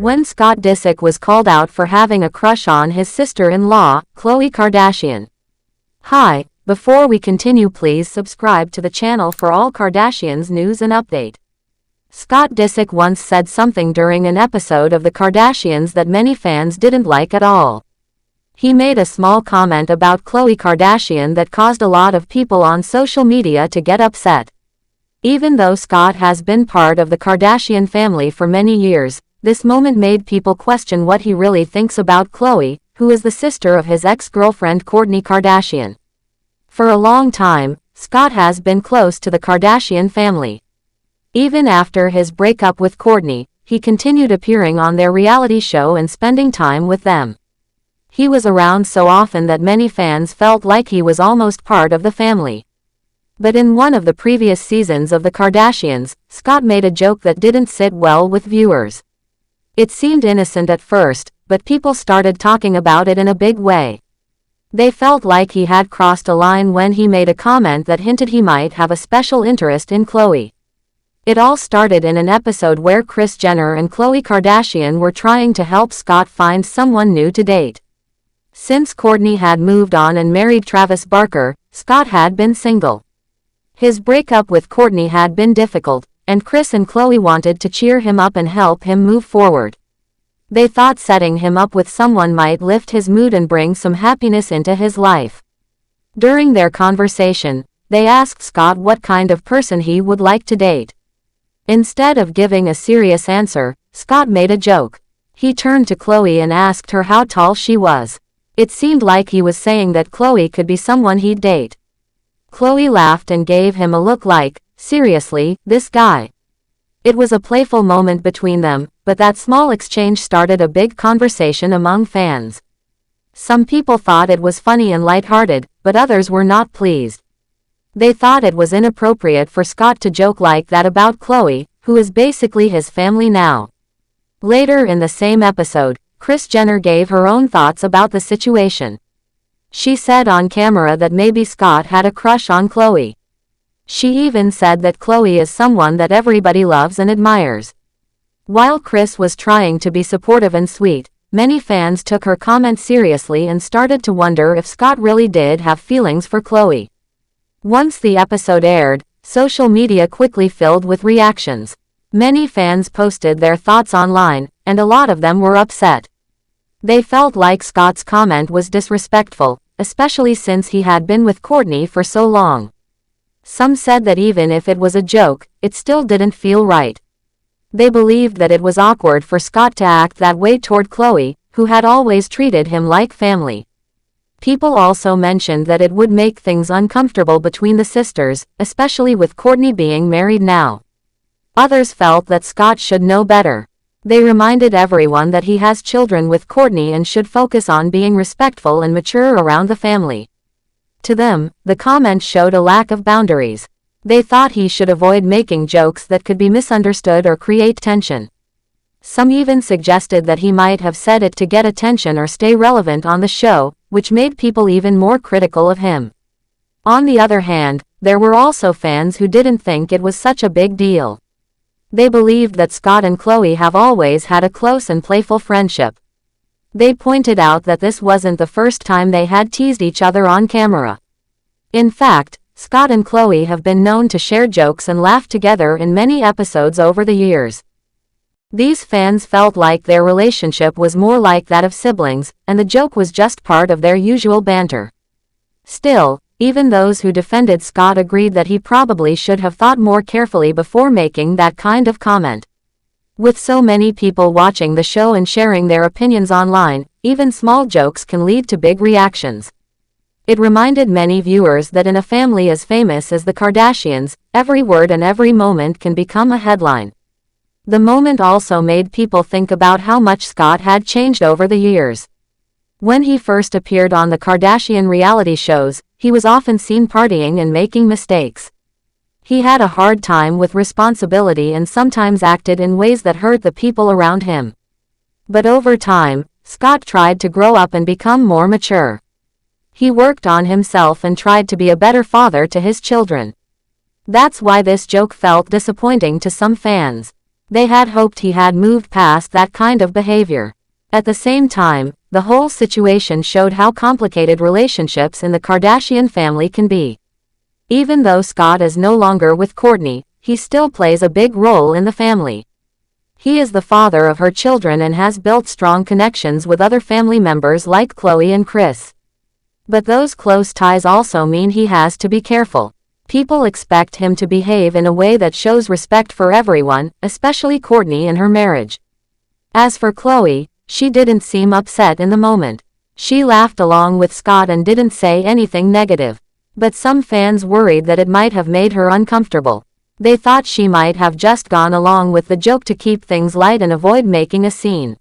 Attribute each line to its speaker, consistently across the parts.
Speaker 1: when Scott Disick was called out for having a crush on his sister-in-law, Khloe Kardashian. Hi, before we continue, please subscribe to the channel for all Kardashians news and update. Scott Disick once said something during an episode of the Kardashians that many fans didn't like at all. He made a small comment about Khloe Kardashian that caused a lot of people on social media to get upset. Even though Scott has been part of the Kardashian family for many years, this moment made people question what he really thinks about Khloe, who is the sister of his ex-girlfriend Kourtney Kardashian. For a long time, Scott has been close to the Kardashian family. Even after his breakup with Kourtney, he continued appearing on their reality show and spending time with them. He was around so often that many fans felt like he was almost part of the family. But in one of the previous seasons of the Kardashians, Scott made a joke that didn't sit well with viewers. It seemed innocent at first, but people started talking about it in a big way. They felt like he had crossed a line when he made a comment that hinted he might have a special interest in Khloe. It all started in an episode where Kris Jenner and Khloe Kardashian were trying to help Scott find someone new to date. Since Kourtney had moved on and married Travis Barker, Scott had been single. His breakup with Kourtney had been difficult, and Kris and Khloe wanted to cheer him up and help him move forward. They thought setting him up with someone might lift his mood and bring some happiness into his life. During their conversation, they asked Scott what kind of person he would like to date. Instead of giving a serious answer, Scott made a joke. He turned to Khloe and asked her how tall she was. It seemed like he was saying that Khloe could be someone he'd date. Khloe laughed and gave him a look like, "Seriously, this guy?" It was a playful moment between them, but that small exchange started a big conversation among fans. Some people thought it was funny and lighthearted, but others were not pleased. They thought it was inappropriate for Scott to joke like that about Khloe, who is basically his family now. Later in the same episode, Kris Jenner gave her own thoughts about the situation. She said on camera that maybe Scott had a crush on Khloe. She even said that Khloe is someone that everybody loves and admires. While Kris was trying to be supportive and sweet, many fans took her comment seriously and started to wonder if Scott really did have feelings for Khloe. Once the episode aired, social media quickly filled with reactions. Many fans posted their thoughts online, and a lot of them were upset. They felt like Scott's comment was disrespectful, especially since he had been with Kourtney for so long. Some said that even if it was a joke, it still didn't feel right. They believed that it was awkward for Scott to act that way toward Khloe, who had always treated him like family. People also mentioned that it would make things uncomfortable between the sisters, especially with Kourtney being married now. Others felt that Scott should know better. They reminded everyone that he has children with Kourtney and should focus on being respectful and mature around the family. To them, the comment showed a lack of boundaries. They thought he should avoid making jokes that could be misunderstood or create tension. Some even suggested that he might have said it to get attention or stay relevant on the show, which made people even more critical of him. On the other hand, there were also fans who didn't think it was such a big deal. They believed that Scott and Khloe have always had a close and playful friendship. They pointed out that this wasn't the first time they had teased each other on camera. In fact, Scott and Khloe have been known to share jokes and laugh together in many episodes over the years. These fans felt like their relationship was more like that of siblings, and the joke was just part of their usual banter. Still, even those who defended Scott agreed that he probably should have thought more carefully before making that kind of comment. With so many people watching the show and sharing their opinions online, even small jokes can lead to big reactions. It reminded many viewers that in a family as famous as the Kardashians, every word and every moment can become a headline. The moment also made people think about how much Scott had changed over the years. When he first appeared on the Kardashian reality shows, he was often seen partying and making mistakes. He had a hard time with responsibility and sometimes acted in ways that hurt the people around him. But over time, Scott tried to grow up and become more mature. He worked on himself and tried to be a better father to his children. That's why this joke felt disappointing to some fans. They had hoped he had moved past that kind of behavior. At the same time, the whole situation showed how complicated relationships in the Kardashian family can be. Even though Scott is no longer with Kourtney, he still plays a big role in the family. He is the father of her children and has built strong connections with other family members like Khloe and Kris. But those close ties also mean he has to be careful. People expect him to behave in a way that shows respect for everyone, especially Kourtney and her marriage. As for Khloe, she didn't seem upset in the moment. She laughed along with Scott and didn't say anything negative. But some fans worried that it might have made her uncomfortable. They thought she might have just gone along with the joke to keep things light and avoid making a scene.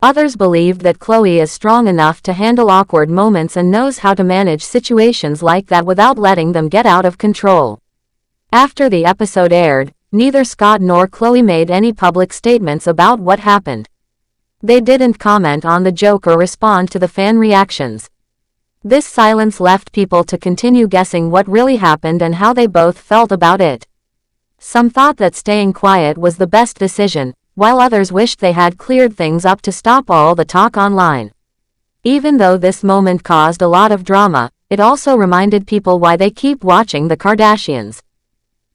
Speaker 1: Others believed that Khloe is strong enough to handle awkward moments and knows how to manage situations like that without letting them get out of control. After the episode aired, neither Scott nor Khloe made any public statements about what happened. They didn't comment on the joke or respond to the fan reactions. This silence left people to continue guessing what really happened and how they both felt about it. Some thought that staying quiet was the best decision, while others wished they had cleared things up to stop all the talk online. Even though this moment caused a lot of drama, it also reminded people why they keep watching the Kardashians.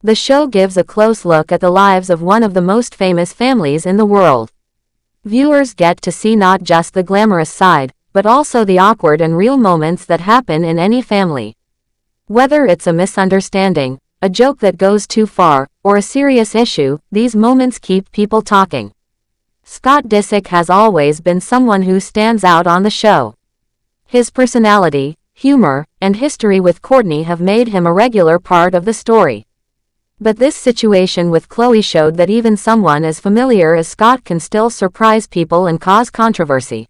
Speaker 1: The show gives a close look at the lives of one of the most famous families in the world. Viewers get to see not just the glamorous side, but also the awkward and real moments that happen in any family. Whether it's a misunderstanding, a joke that goes too far, or a serious issue, these moments keep people talking. Scott Disick has always been someone who stands out on the show. His personality, humor, and history with Kourtney have made him a regular part of the story. But this situation with Khloe showed that even someone as familiar as Scott can still surprise people and cause controversy.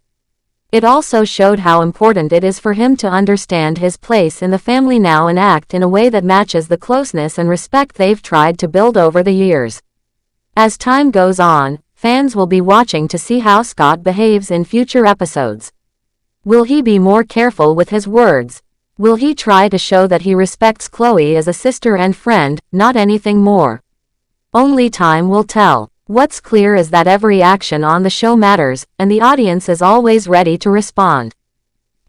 Speaker 1: It also showed how important it is for him to understand his place in the family now and act in a way that matches the closeness and respect they've tried to build over the years. As time goes on, fans will be watching to see how Scott behaves in future episodes. Will he be more careful with his words? Will he try to show that he respects Khloe as a sister and friend, not anything more? Only time will tell. What's clear is that every action on the show matters, and the audience is always ready to respond.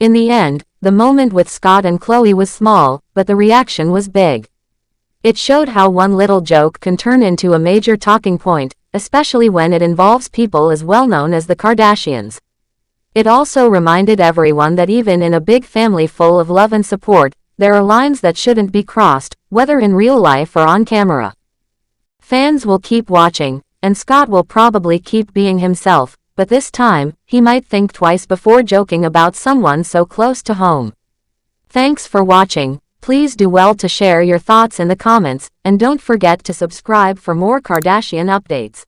Speaker 1: In the end, the moment with Scott and Khloe was small, but the reaction was big. It showed how one little joke can turn into a major talking point, especially when it involves people as well-known as the Kardashians. It also reminded everyone that even in a big family full of love and support, there are lines that shouldn't be crossed, whether in real life or on camera. Fans will keep watching, and Scott will probably keep being himself, but this time, he might think twice before joking about someone so close to home. Thanks for watching. Please do well to share your thoughts in the comments, and don't forget to subscribe for more Kardashian updates.